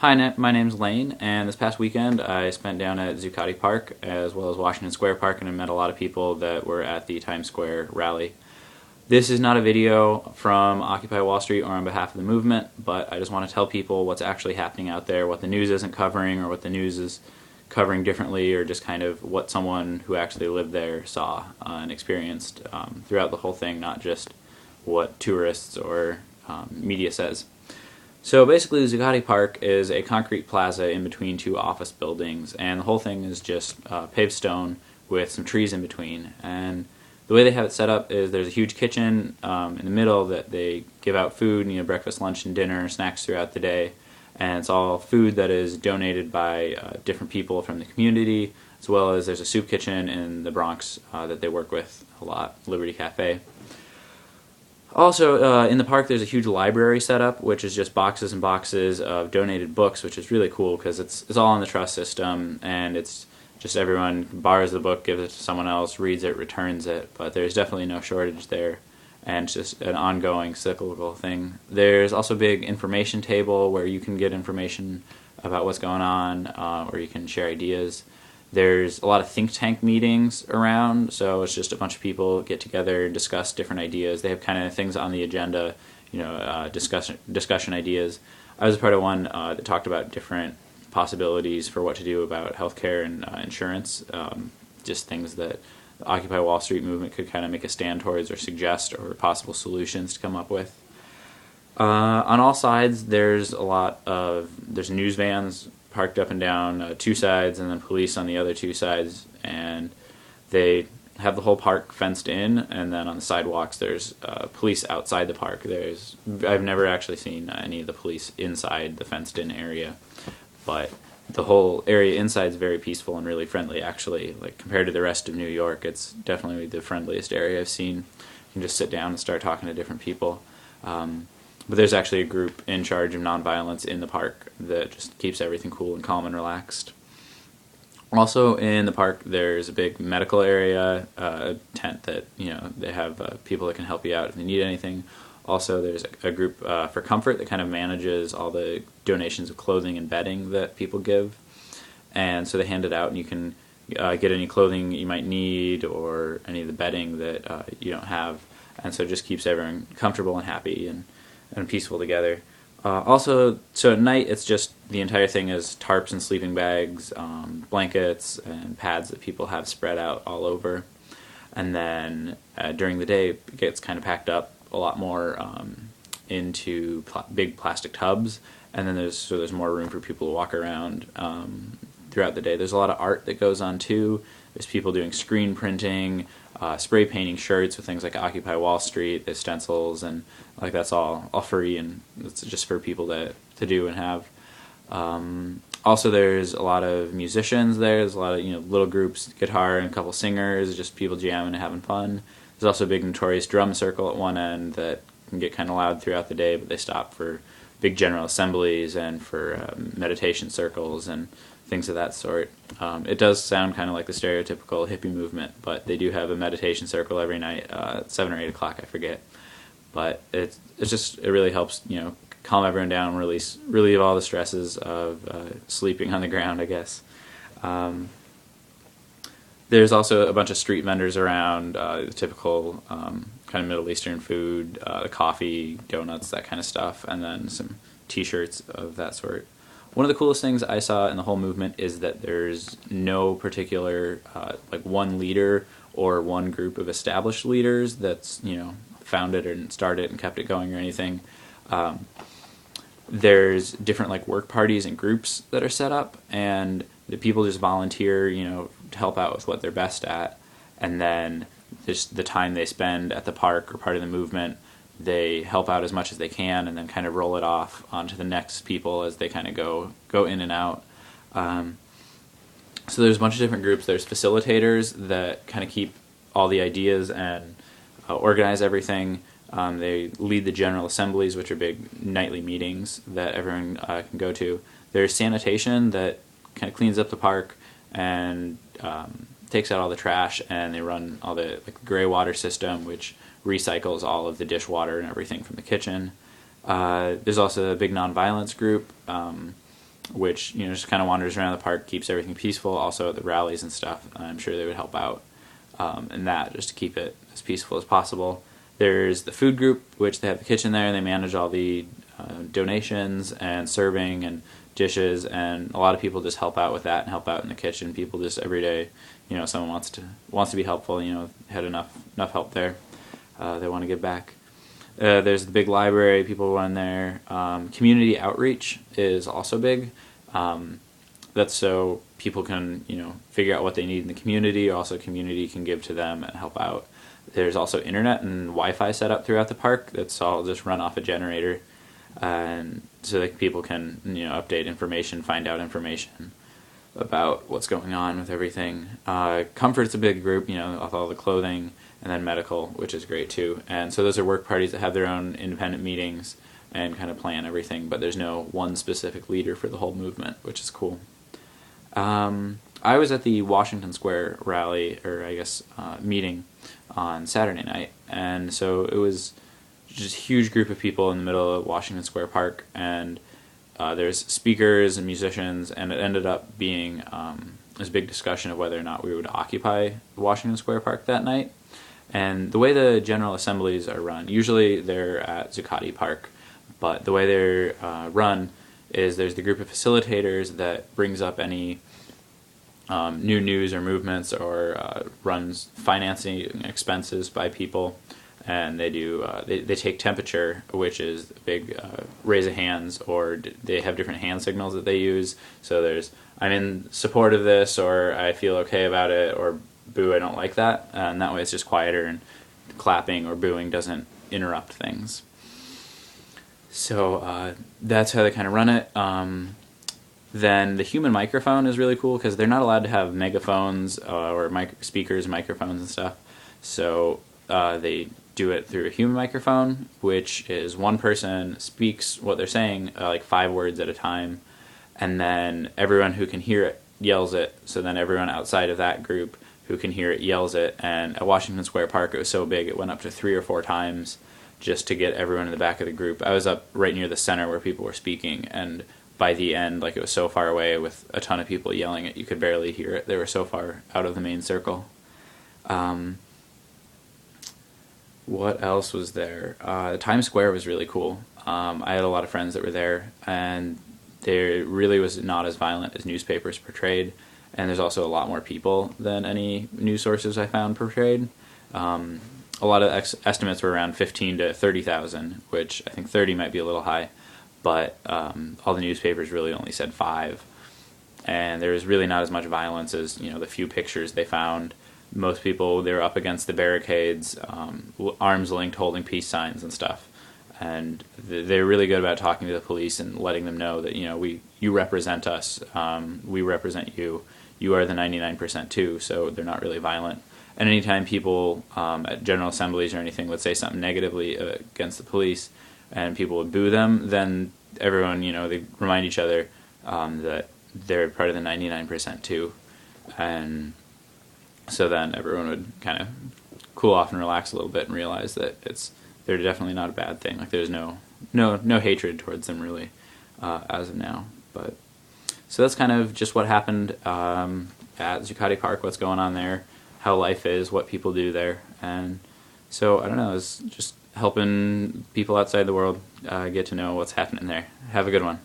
Hi, my name's Lane, and this past weekend I spent down at Zuccotti Park as well as Washington Square Park, and I met a lot of people that were at the Times Square rally. This is not a video from Occupy Wall Street or on behalf of the movement, but I just want to tell people what's actually happening out there, what the news isn't covering or what the news is covering differently, or just kind of what someone who actually lived there saw and experienced throughout the whole thing, not just what tourists or media says. So basically, Zuccotti Park is a concrete plaza in between two office buildings, and the whole thing is just paved stone with some trees in between. And the way they have it set up is there's a huge kitchen in the middle that they give out food, breakfast, lunch, and dinner, snacks throughout the day. And it's all food that is donated by different people from the community, as well as there's a soup kitchen in the Bronx that they work with a lot, Liberty Cafe. Also, in the park there's a huge library set up, which is just boxes and boxes of donated books, which is really cool because it's all on the trust system, and it's just everyone borrows the book, gives it to someone else, reads it, returns it, but there's definitely no shortage there, and it's just an ongoing cyclical thing. There's also a big information table where you can get information about what's going on, or you can share ideas. There's a lot of think tank meetings around, so it's just a bunch of people get together and discuss different ideas. They have kind of things on the agenda, discussion ideas. I was a part of one that talked about different possibilities for what to do about healthcare and insurance, just things that the Occupy Wall Street movement could kind of make a stand towards or suggest, or possible solutions to come up with. On all sides, there's news vans parked up and down two sides, and then police on the other two sides, and they have the whole park fenced in, and then on the sidewalks there's police outside the park. I've never actually seen any of the police inside the fenced in area, but the whole area inside is very peaceful and really friendly, actually. Like, compared to the rest of New York, it's definitely the friendliest area I've seen. You can just sit down and start talking to different people. But there's actually a group in charge of nonviolence in the park that just keeps everything cool and calm and relaxed. Also in the park, there's a big medical area, a tent that, they have people that can help you out if they need anything. Also, there's a group for comfort that kind of manages all the donations of clothing and bedding that people give. And so they hand it out, and you can get any clothing you might need or any of the bedding that you don't have. And so it just keeps everyone comfortable and happy and peaceful together. Also, so at night, it's just the entire thing is tarps and sleeping bags, blankets, and pads that people have spread out all over. And then during the day, it gets kind of packed up a lot more into big plastic tubs, and then there's more room for people to walk around throughout the day. There's a lot of art that goes on too. There's people doing screen printing, spray painting shirts with things like Occupy Wall Street, the stencils, and that's all free, and it's just for people to do and have. Also, there's a lot of musicians there. There's a lot of little groups, guitar and a couple singers, just people jamming and having fun. There's also a big Notorious drum circle at one end that can get kind of loud throughout the day, but they stop for big general assemblies and for meditation circles and things of that sort. It does sound kind of like the stereotypical hippie movement, but they do have a meditation circle every night at 7 or 8 o'clock, I forget. But it really helps, calm everyone down, relieve all the stresses of sleeping on the ground, I guess. There's also a bunch of street vendors around, the typical kind of Middle Eastern food, coffee, donuts, that kind of stuff, and then some t-shirts of that sort. One of the coolest things I saw in the whole movement is that there's no particular one leader or one group of established leaders that's founded and started and kept it going or anything. There's different work parties and groups that are set up, and the people just volunteer to help out with what they're best at, and then just the time they spend at the park or part of the movement, they help out as much as they can, and then kind of roll it off onto the next people as they kind of go in and out. So there's a bunch of different groups. There's facilitators that kind of keep all the ideas and organize everything. They lead the general assemblies, which are big nightly meetings that everyone can go to. There's sanitation that kind of cleans up the park and takes out all the trash, and they run all the gray water system, which recycles all of the dishwater and everything from the kitchen. There's also a big nonviolence group which just kind of wanders around the park, keeps everything peaceful. Also at the rallies and stuff, I'm sure they would help out in that, just to keep it as peaceful as possible. There's the food group, which they have the kitchen there, and they manage all the donations and serving and dishes, and a lot of people just help out with that and help out in the kitchen. People just every day, someone wants to be helpful. Had enough help there. They want to give back. There's the big library. People run there. Community outreach is also big. That's so people can figure out what they need in the community. Also, community can give to them and help out. There's also internet and Wi-Fi set up throughout the park. That's all just run off a generator, and so that people can update information, find out information about what's going on with everything. Comfort's a big group, with all the clothing, and then medical, which is great too. And so those are work parties that have their own independent meetings and kind of plan everything, but there's no one specific leader for the whole movement, which is cool. I was at the Washington Square rally, or I guess meeting, on Saturday night, and so it was just a huge group of people in the middle of Washington Square Park, and there's speakers and musicians, and it ended up being this big discussion of whether or not we would occupy Washington Square Park that night. And the way the General Assemblies are run, usually they're at Zuccotti Park, but the way they're run is there's the group of facilitators that brings up any new news or movements, or runs financing expenses by people, and they do they take temperature, which is a big raise of hands, or they have different hand signals that they use. So there's I'm in support of this, or I feel okay about it, or boo, I don't like that, and that way it's just quieter, and clapping or booing doesn't interrupt things. So that's how they kind of run it. Then the human microphone is really cool because they're not allowed to have megaphones or speakers, microphones and stuff. So they do it through a human microphone, which is one person speaks what they're saying, like 5 words at a time, and then everyone who can hear it yells it. So then everyone outside of that group who can hear it yells it. And at Washington Square Park, it was so big, it went up to 3 or 4 times just to get everyone in the back of the group. I was up right near the center where people were speaking, and by the end, like, it was so far away with a ton of people yelling it, you could barely hear it. They were so far out of the main circle. What else was there? Times Square was really cool. I had a lot of friends that were there, and there really was not as violent as newspapers portrayed, and there's also a lot more people than any news sources I found portrayed. A lot of estimates were around 15 to 30,000, which I think 30 might be a little high, but all the newspapers really only said 5. And there was really not as much violence as, the few pictures they found. Most people, they were up against the barricades, arms linked, holding peace signs and stuff. And they're really good about talking to the police and letting them know that, you represent us, we represent you, you are the 99% too, so they're not really violent. And anytime people at General Assemblies or anything would say something negatively against the police, and people would boo them, then everyone, they remind each other that they're part of the 99% too. And so then everyone would kind of cool off and relax a little bit and realize that they're definitely not a bad thing. Like, there's no hatred towards them really as of now. But so that's kind of just what happened at Zuccotti Park, what's going on there, how life is, what people do there. And so I don't know, it's just helping people outside the world get to know what's happening there. Have a good one.